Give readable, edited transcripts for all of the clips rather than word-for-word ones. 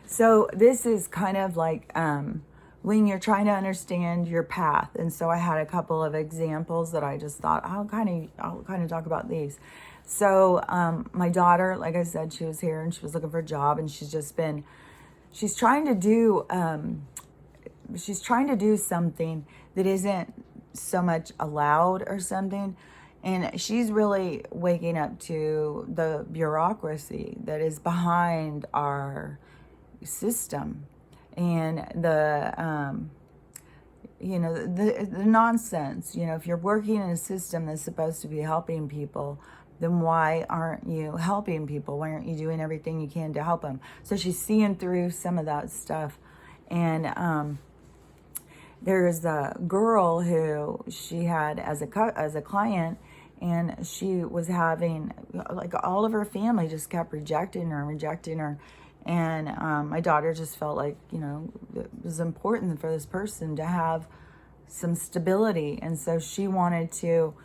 So this is kind of like when you're trying to understand your path. And so I had a couple of examples that I just thought I'll kind of talk about these. So my daughter, like I said, she was here and she was looking for a job, and she's trying to do something that isn't so much allowed or something. And she's really waking up to the bureaucracy that is behind our system, and the nonsense. If you're working in a system that's supposed to be helping people, then why aren't you helping people? Why aren't you doing everything you can to help them? So she's seeing through some of that stuff. And there's a girl who she had as a client, and she was having, like, all of her family just kept rejecting her. And my daughter just felt like, it was important for this person to have some stability. And so she wanted to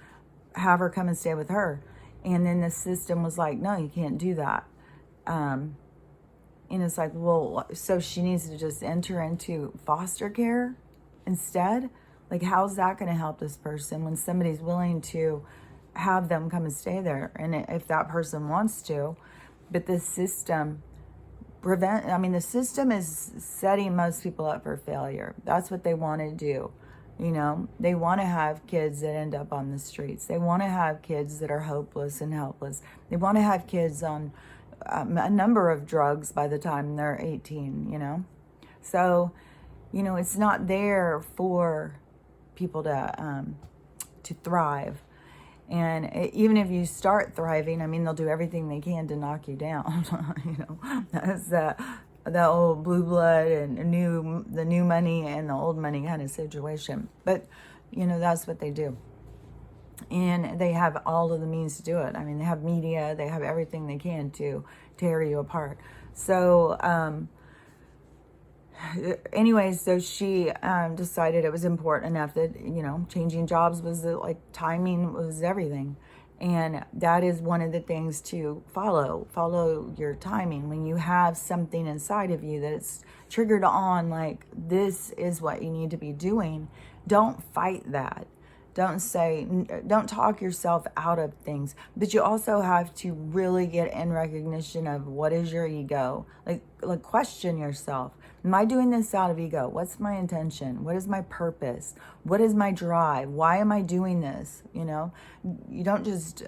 have her come and stay with her. And then the system was like, no, you can't do that. And it's like, well, so she needs to just enter into foster care instead? Like, how's that going to help this person when somebody's willing to have them come and stay there? And if that person wants to, but the system the system is setting most people up for failure. That's what they want to do. They want to have kids that end up on the streets. They want to have kids that are hopeless and helpless. They want to have kids on a number of drugs by the time they're 18, So, it's not there for people to thrive. And even if you start thriving, they'll do everything they can to knock you down. That's the old blue blood and the new money and the old money kind of situation. But, that's what they do. And they have all of the means to do it. They have media, they have everything they can to tear you apart. So, anyway, so she decided it was important enough that, changing jobs was timing was everything. And that is one of the things to follow your timing. When you have something inside of you that it's triggered on, like, this is what you need to be doing, don't fight that. Don't talk yourself out of things. But you also have to really get in recognition of what is your ego. Like question yourself. Am I doing this out of ego? What's my intention? What is my purpose? What is my drive? Why am I doing this? You don't just,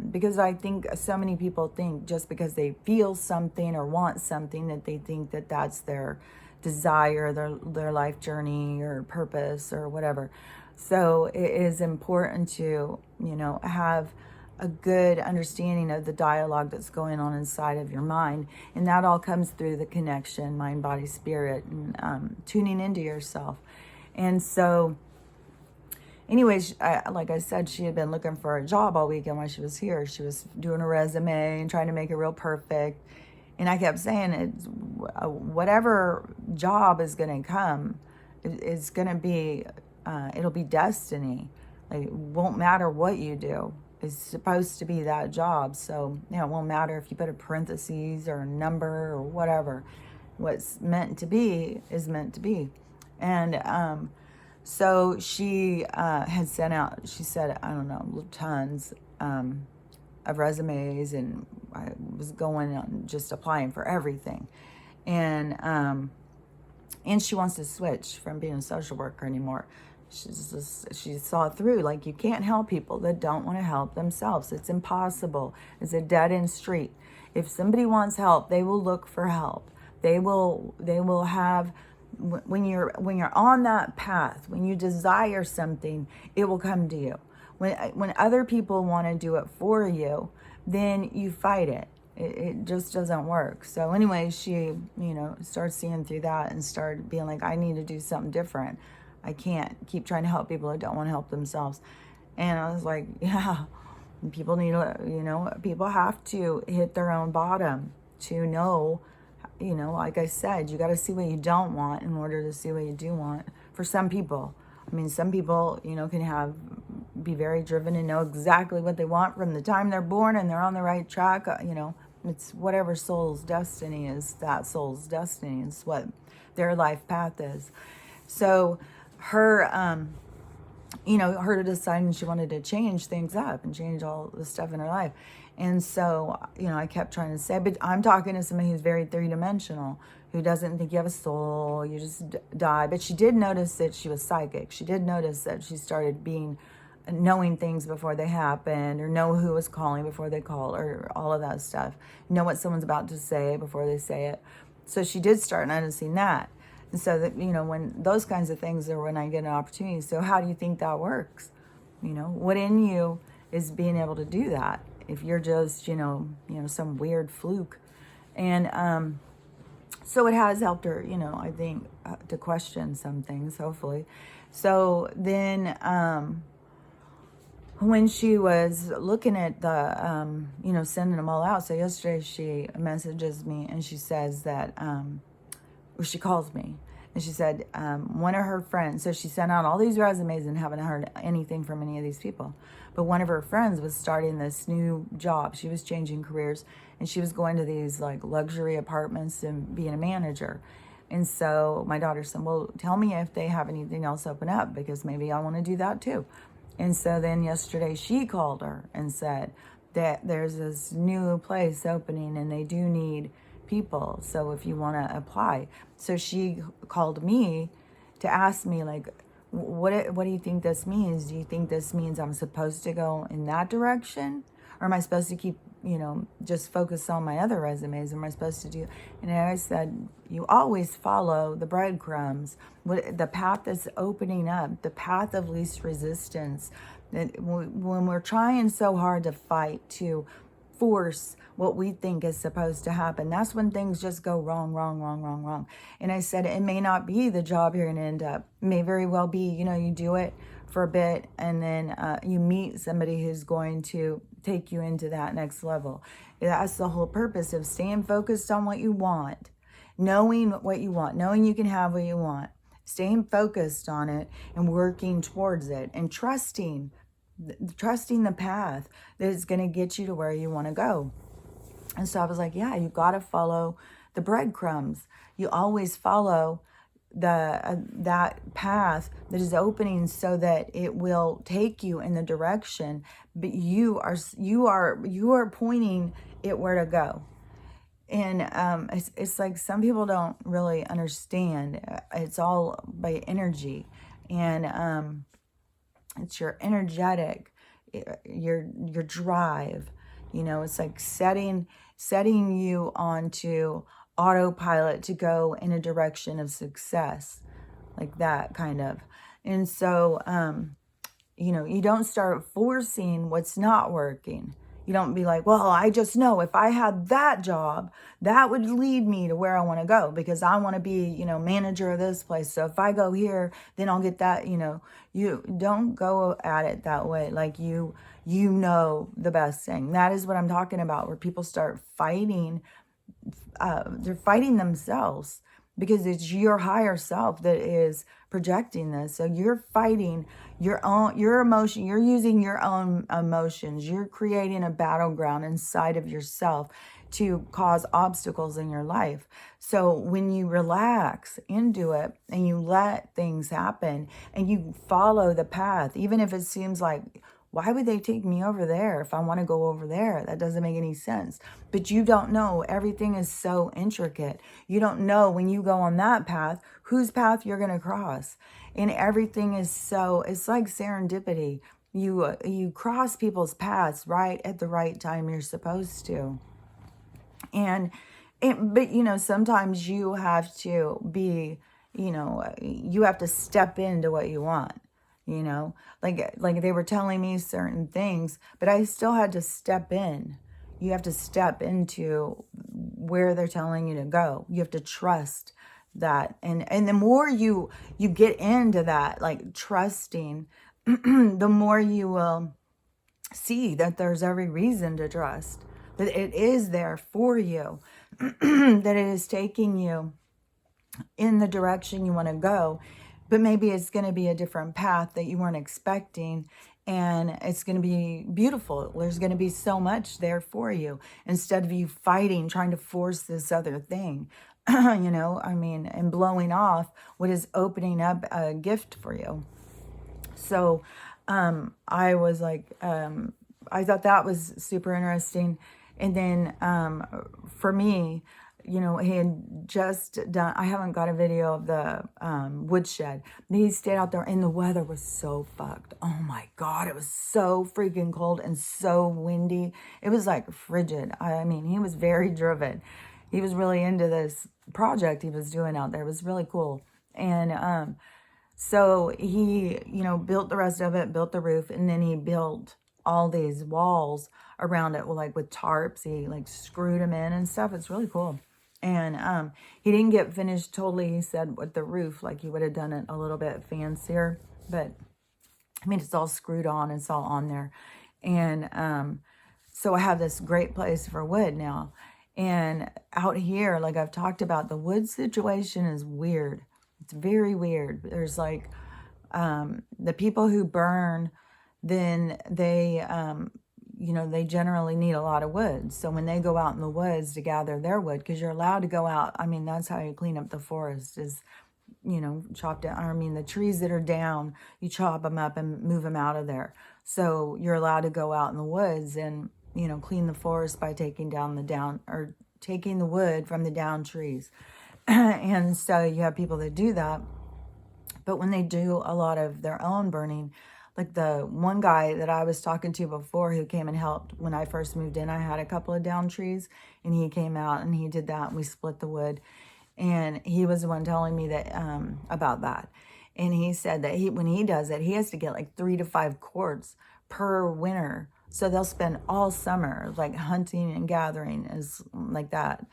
because I think so many people think just because they feel something or want something that they think that that's their desire, their life journey or purpose or whatever. So it is important to, have a good understanding of the dialogue that's going on inside of your mind. And that all comes through the connection, mind, body, spirit, and tuning into yourself. And so, anyways, like I said, she had been looking for a job all weekend while she was here. She was doing a resume and trying to make it real perfect. And I kept saying, it's, whatever job is going to come, it's going to be, it'll be destiny. Like, it won't matter what you do. It's supposed to be that job. So, it won't matter if you put a parentheses or a number or whatever. What's meant to be is meant to be. And so she had sent out, she said, I don't know, tons of resumes, and I was going on just applying for everything. And she wants to switch from being a social worker anymore. She saw through, like, you can't help people that don't want to help themselves. It's impossible. It's a dead-end street. If somebody wants help, they will look for help. They will have, when you're on that path, when you desire something, it will come to you. When other people want to do it for you, then you fight it. It just doesn't work. So anyway, she, started seeing through that and started being like, I need to do something different. I can't keep trying to help people who don't want to help themselves. And I was like, yeah, people need to, people have to hit their own bottom to know, like I said, you got to see what you don't want in order to see what you do want. For some people, some people, can be very driven and know exactly what they want from the time they're born, and they're on the right track, It's whatever soul's destiny is, that soul's destiny. It's what their life path is. So her, her deciding she wanted to change things up and change all the stuff in her life. And so, I kept trying to say, but I'm talking to somebody who's very three-dimensional, who doesn't think you have a soul, you just die. But she did notice that she was psychic. She did notice that she started knowing things before they happened, or know who was calling before they called, or all of that stuff. Know what someone's about to say before they say it. So she did start noticing that. And so that, when those kinds of things are when I get an opportunity. So how do you think that works? What in you is being able to do that? If you're just, some weird fluke. And so it has helped her, I think, to question some things, hopefully. So then when she was looking at the, sending them all out. So yesterday she messages me and she says that, she calls me and she said, one of her friends, so she sent out all these resumes and haven't heard anything from any of these people. But one of her friends was starting this new job. She was changing careers and she was going to these like luxury apartments and being a manager. And so my daughter said, well, tell me if they have anything else open up, because maybe I want to do that too. And so then yesterday she called her and said that there's this new place opening and they do need people. So if you want to apply. So she called me to ask me, like, what do you think this means? Do you think this means I'm supposed to go in that direction? Or am I supposed to keep, just focus on my other resumes? Am I supposed to do? And I said, you always follow the breadcrumbs, the path that's opening up, the path of least resistance. That when we're trying so hard to fight, to force what we think is supposed to happen, that's when things just go wrong. And I said, it may not be the job you're going to end up. It may very well be, you do it for a bit and then you meet somebody who's going to take you into that next level. That's the whole purpose of staying focused on what you want, knowing what you want, knowing you can have what you want, staying focused on it and working towards it, and trusting the path that is going to get you to where you want to go. And so I was like, yeah, you got to follow the breadcrumbs. You always follow that path that is opening so that it will take you in the direction, but you are pointing it where to go. And it's like some people don't really understand. It's all by energy, and it's your energetic, your drive. It's like setting you onto autopilot to go in a direction of success, like that kind of. And so, you don't start forcing what's not working. You don't be like, well, I just know if I had that job, that would lead me to where I want to go, because I want to be, manager of this place. So if I go here, then I'll get that, you don't go at it that way. Like you know the best thing. That is what I'm talking about, where people start fighting. They're fighting themselves, because it's your higher self that is projecting this. So you're fighting your emotion. You're using your own emotions. You're creating a battleground inside of yourself to cause obstacles in your life. So when you relax into it and you let things happen and you follow the path, even if it seems like, why would they take me over there if I want to go over there? That doesn't make any sense. But you don't know. Everything is so intricate. You don't know when you go on that path, whose path you're going to cross. And everything is it's like serendipity. You cross people's paths right at the right time you're supposed to. But sometimes you have to be, you have to step into what you want. Like they were telling me certain things, but I still had to step in. You have to step into where they're telling you to go. You have to trust that. And the more you get into that, like trusting, the more you will see that there's every reason to trust, that it is there for you, that it is taking you in the direction you want to go. But maybe it's going to be a different path that you weren't expecting. and it's going to be beautiful. There's going to be so much there for you instead of you fighting, trying to force this other thing, you know, I mean, and blowing off what is opening up a gift for you. So I was like, I thought that was super interesting. And then for me, you know, he had just done, I haven't got a video of the woodshed. He stayed out there and the weather was so fucked. Oh my God, it was so freaking cold and so windy. It was like frigid. I mean, he was very driven. He was really into this project he was doing out there. It was really cool. And so he, you know, built the rest of it, built the roof, and then he built all these walls around it, like with tarps. He like screwed them in and stuff. It's really cool. And he didn't get finished totally, he said, with the roof. Like he would have done it a little bit fancier. But, I mean, it's all screwed on. It's all on there. And so I have this great place for wood now. And out here, like I've talked about, the wood situation is weird. It's very weird. There's like the people who burn, then they, you know, they generally need a lot of wood. So when they go out in the woods to gather their wood, because you're allowed to go out, I mean, that's how you clean up the forest is, you know, chop down, I mean, the trees that are down, you chop them up and move them out of there. So you're allowed to go out in the woods and, you know, clean the forest by taking the wood from the down trees. And so you have people that do that. But when they do a lot of their own burning, like the one guy that I was talking to before who came and helped when I first moved in, I had a couple of down trees and he came out and he did that and we split the wood. And he was the one telling me that about that. And he said that when he does it, he has to get like 3 to 5 cords per winter. So they'll spend all summer like hunting and gathering is like that.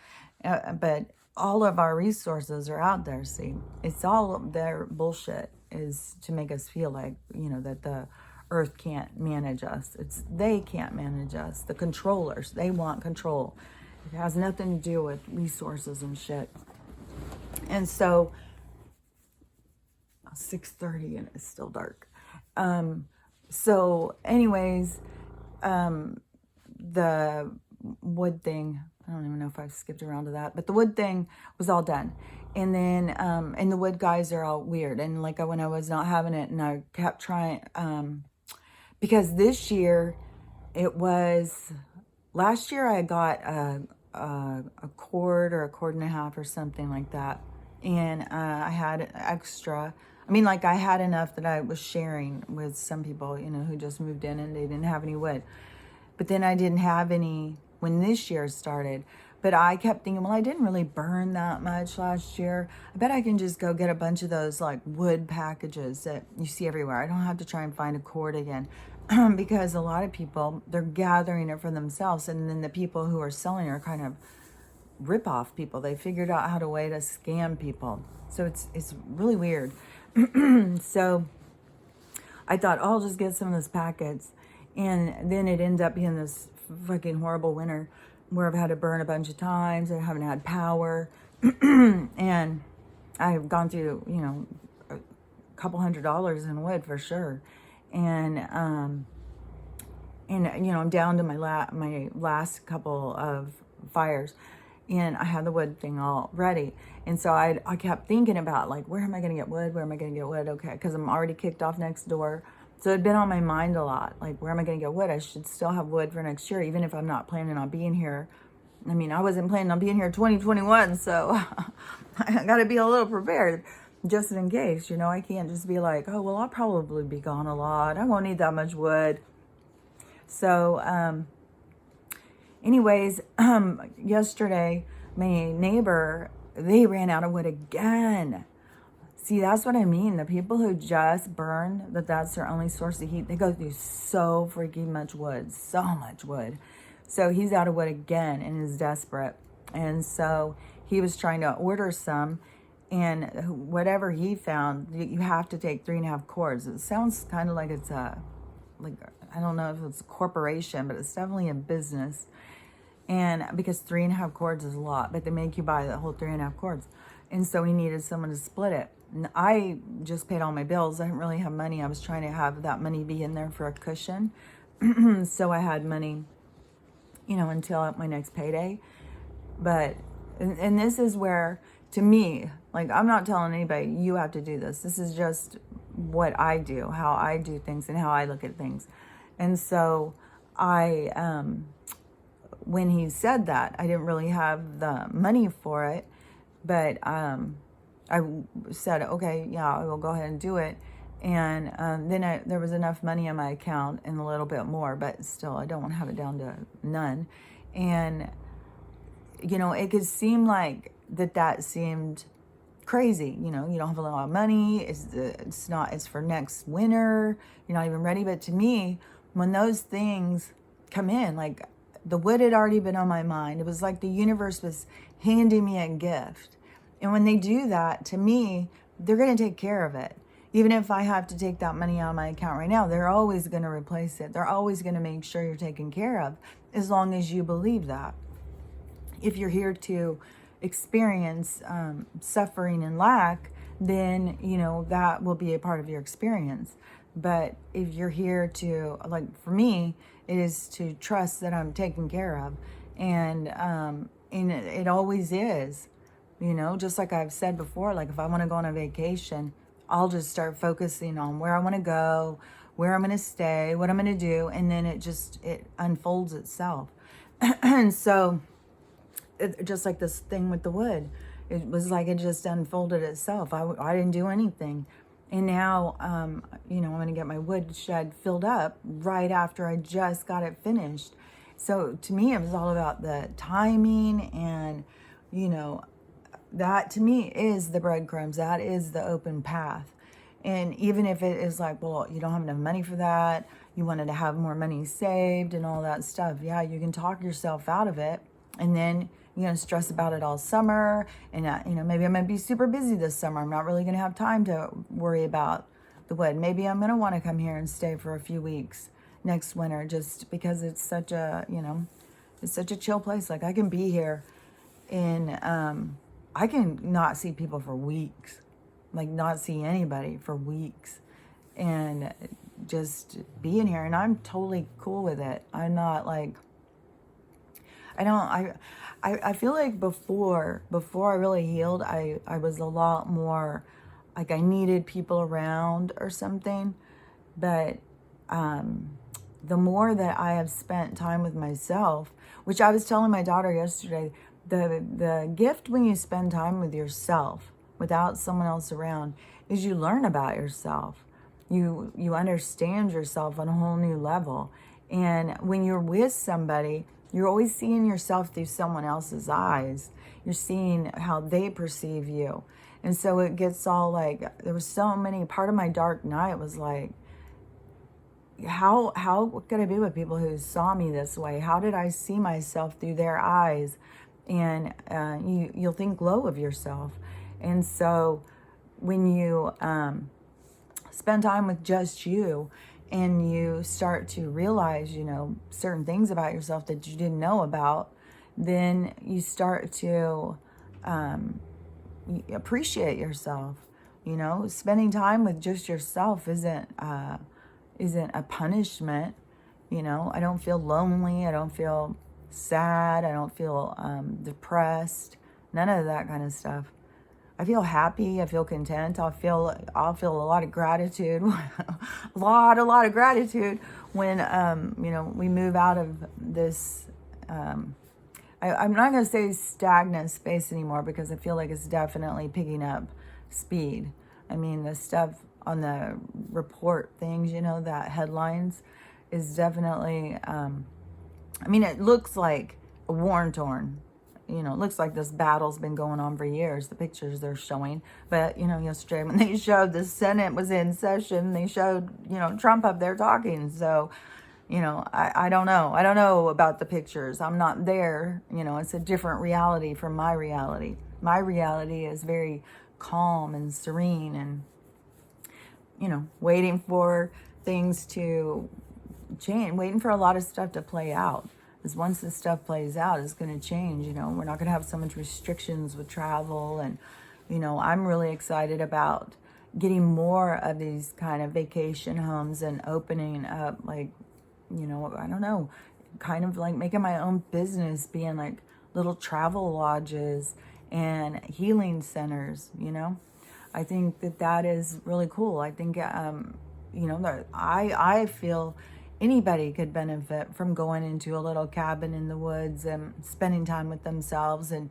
But all of our resources are out there, see. It's all their bullshit is to make us feel like, you know, that the earth can't manage us. They can't manage us. The controllers, they want control. It has nothing to do with resources and shit. And so, 6:30 and it's still dark. So anyways, the wood thing, I don't even know if I've skipped around to that, but the wood thing was all done. And then, and the wood guys are all weird. And like when I was not having it and I kept trying, because this year last year I got a cord or a cord and a half or something like that. And I had extra. I mean, like I had enough that I was sharing with some people, you know, who just moved in and they didn't have any wood. But then I didn't have any when this year started. But I kept thinking, well, I didn't really burn that much last year. I bet I can just go get a bunch of those like wood packages that you see everywhere. I don't have to try and find a cord again. Because a lot of people, they're gathering it for themselves. And then the people who are selling it are kind of rip-off people. They figured out how to way to scam people. So it's really weird. So I thought, oh, I'll just get some of those packets. And then it ends up being this fucking horrible winter where I've had to burn a bunch of times. I haven't had power. And I've gone through, you know, a couple $100 in wood for sure. And you know, I'm down to my last couple of fires. And I had the wood thing all ready. And so I kept thinking about, like, where am I going to get wood? Where am I going to get wood? Okay, because I'm already kicked off next door. So it'd been on my mind a lot. Like, where am I going to get wood? I should still have wood for next year, even if I'm not planning on being here. I mean, I wasn't planning on being here 2021, so I got to be a little prepared just in case. You know, I can't just be like, oh, well, I'll probably be gone a lot. I won't need that much wood. So, anyways, yesterday, my neighbor, they ran out of wood again. See, that's what I mean. The people who just burn, that's their only source of heat, they go through so freaking much wood, so much wood. So he's out of wood again and is desperate. And so he was trying to order some, and whatever he found, you have to take 3.5 cords. It sounds kind of like it's I don't know if it's a corporation, but it's definitely a business. And because 3.5 cords is a lot, but they make you buy the whole 3.5 cords. And so he needed someone to split it. And I just paid all my bills. I didn't really have money. I was trying to have that money be in there for a cushion. So I had money, until my next payday. But, and this is where, to me, like, I'm not telling anybody, you have to do this. This is just what I do, how I do things and how I look at things. And so when he said that, I didn't really have the money for it, but I said, okay, yeah, I will go ahead and do it. And then there was enough money in my account and a little bit more, but still, I don't want to have it down to none. And, it could seem like that seemed crazy. You don't have a lot of money. It's for next winter. You're not even ready. But to me, when those things come in, like, the wood had already been on my mind. It was like the universe was handing me a gift. And when they do that, to me, they're going to take care of it. Even if I have to take that money out of my account right now, they're always going to replace it. They're always going to make sure you're taken care of, as long as you believe that. If you're here to experience suffering and lack, then, that will be a part of your experience. But if you're here to, like, for me, it is to trust that I'm taken care of. And it always is, just like I've said before, like, if I want to go on a vacation, I'll just start focusing on where I want to go, where I'm going to stay, what I'm going to do. And then it unfolds itself. And so just like this thing with the wood, it was like it just unfolded itself. I didn't do anything. And now, I'm going to get my wood shed filled up right after I just got it finished. So to me, it was all about the timing and, that to me is the breadcrumbs. That is the open path. And even if it is like, well, you don't have enough money for that, you wanted to have more money saved and all that stuff. Yeah, you can talk yourself out of it. And then stress about it all summer. And, maybe I'm going to be super busy this summer. I'm not really going to have time to worry about the wood. Maybe I'm going to want to come here and stay for a few weeks next winter, just because it's such a, it's such a chill place. Like, I can be here and I can not see people for weeks, like not see anybody for weeks, and just be in here. And I'm totally cool with it. I'm not like, I feel like before I really healed, I was a lot more like I needed people around or something. But the more that I have spent time with myself, which I was telling my daughter yesterday, the gift when you spend time with yourself without someone else around is you learn about yourself. You understand yourself on a whole new level. And when you're with somebody, you're always seeing yourself through someone else's eyes. You're seeing how they perceive you. And so it gets all like, there was so many, part of my dark night was like, how could I be with people who saw me this way? How did I see myself through their eyes? And you'll think low of yourself. And so when you spend time with just you, and you start to realize, certain things about yourself that you didn't know about, then you start to appreciate yourself. Spending time with just yourself isn't a punishment. I don't feel lonely. I don't feel sad. I don't feel depressed. None of that kind of stuff. I feel happy. I feel content. I'll feel a lot of gratitude, a lot of gratitude when we move out of this. I'm not going to say stagnant space anymore, because I feel like it's definitely picking up speed. I mean, the stuff on the report things, that headlines is definitely. It looks like a war-torn. It looks like this battle's been going on for years, the pictures they're showing. But, yesterday when they showed the Senate was in session, they showed, Trump up there talking. So, I don't know. I don't know about the pictures. I'm not there. It's a different reality from my reality. My reality is very calm and serene and, waiting for things to change, waiting for a lot of stuff to play out. is once this stuff plays out, it's going to change. We're not going to have so much restrictions with travel. And, I'm really excited about getting more of these kind of vacation homes and opening up, like, I don't know, kind of like making my own business, being like little travel lodges and healing centers. I think that is really cool. I think, I feel anybody could benefit from going into a little cabin in the woods and spending time with themselves, and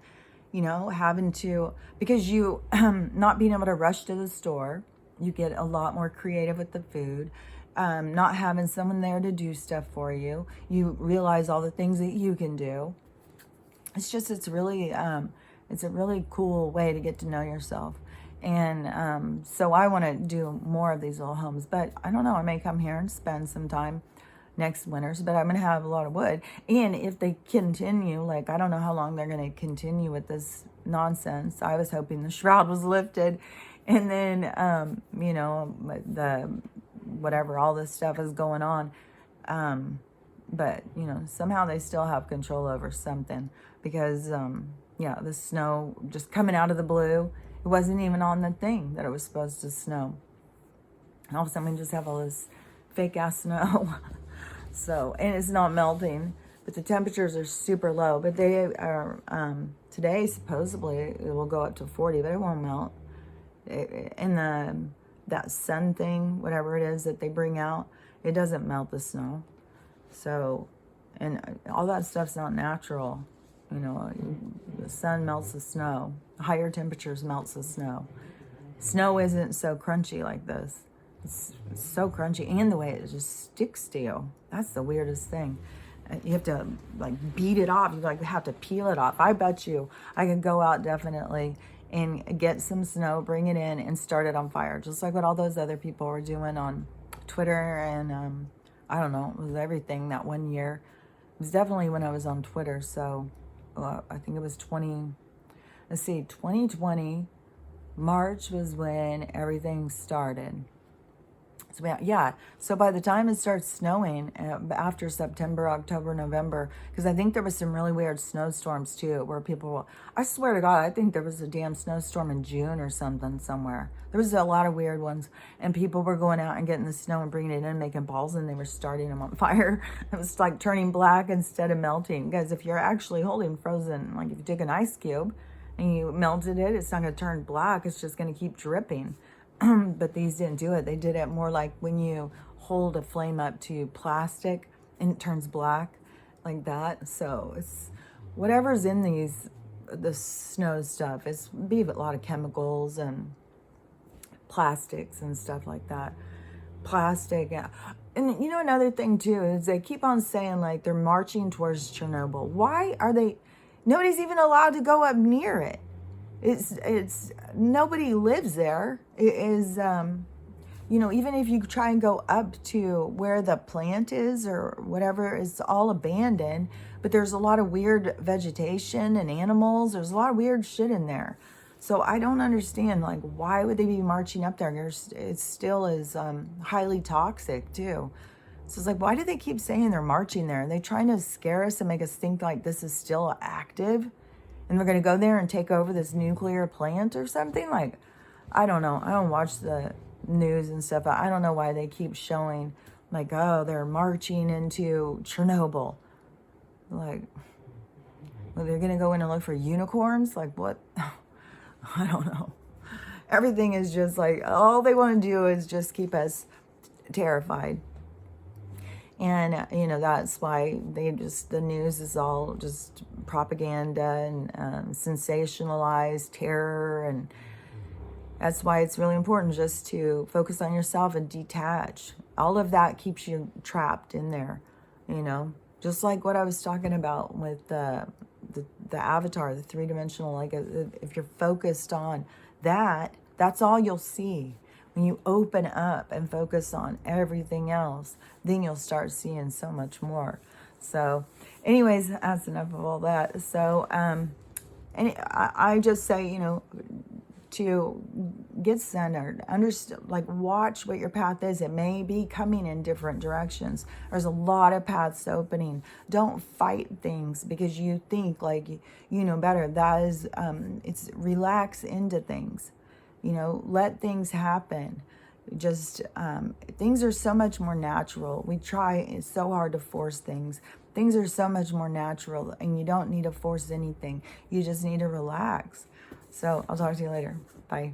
having to, because you not being able to rush to the store, you get a lot more creative with the food. Not having someone there to do stuff for you, you realize all the things that you can do. It's really it's a really cool way to get to know yourself. And so I want to do more of these little homes, but I don't know, I may come here and spend some time next winters, but I'm going to have a lot of wood. And if they continue, like, I don't know how long they're going to continue with this nonsense. I was hoping the shroud was lifted, and then, the whatever, all this stuff is going on. But, somehow they still have control over something, because, the snow just coming out of the blue, it wasn't even on the thing that it was supposed to snow. And all of a sudden we just have all this fake ass snow. So, and it's not melting, but the temperatures are super low. But they are, today supposedly it will go up to 40, but it won't melt. And that sun thing, whatever it is that they bring out, it doesn't melt the snow. So, and all that stuff's not natural. The sun melts the snow. Higher temperatures melts the snow. Snow isn't so crunchy like this. It's so crunchy, and the way it just sticks to you. That's the weirdest thing. You have to like beat it off. You like have to peel it off. I bet you I could go out definitely and get some snow, bring it in, and start it on fire, just like what all those other people were doing on Twitter. And I don't know, it was everything that one year. It was definitely when I was on Twitter. So I think it was 2020 March was when everything started. So yeah, so by the time it starts snowing, after September, October, November, because I think there was some really weird snowstorms too, where people, I swear to God, I think there was a damn snowstorm in June or something somewhere. There was a lot of weird ones, and people were going out and getting the snow and bringing it in, making balls, and they were starting them on fire. It was like turning black instead of melting. Because if you're actually holding frozen, like if you take an ice cube and you melted it, it's not going to turn black, it's just going to keep dripping. But these didn't do it. They did it more like when you hold a flame up to plastic and it turns black, like that. So it's whatever's in the snow stuff. It's be a lot of chemicals and plastics and stuff like that. Plastic. Yeah. And another thing too is they keep on saying like they're marching towards Chernobyl. Why are they? Nobody's even allowed to go up near it. It's nobody lives there. It is, even if you try and go up to where the plant is or whatever, it's all abandoned, but there's a lot of weird vegetation and animals. There's a lot of weird shit in there. So I don't understand, like, why would they be marching up there? It still is highly toxic too. So it's like, why do they keep saying they're marching there? Are they trying to scare us and make us think like this is still active? And we're going to go there and take over this nuclear plant or something? Like, I don't know. I don't watch the news and stuff. I don't know why they keep showing, like, oh, they're marching into Chernobyl. Like, well, they're going to go in and look for unicorns? Like, what? I don't know. Everything is just like, all they want to do is just keep us terrified. And, that's why the news is all just propaganda and sensationalized terror. And that's why it's really important just to focus on yourself and detach. All of that keeps you trapped in there, just like what I was talking about with the avatar, the three-dimensional, like if you're focused on that, that's all you'll see. When you open up and focus on everything else, then you'll start seeing so much more. So anyways, that's enough of all that. So, and I just say, to get centered, understand, like watch what your path is. It may be coming in different directions. There's a lot of paths opening. Don't fight things because you think like you know better. That is, it's relax into things, you know, let things happen. Just things are so much more natural. We try, it's so hard to force things. Things are so much more natural, and you don't need to force anything. You just need to relax. So I'll talk to you later. Bye.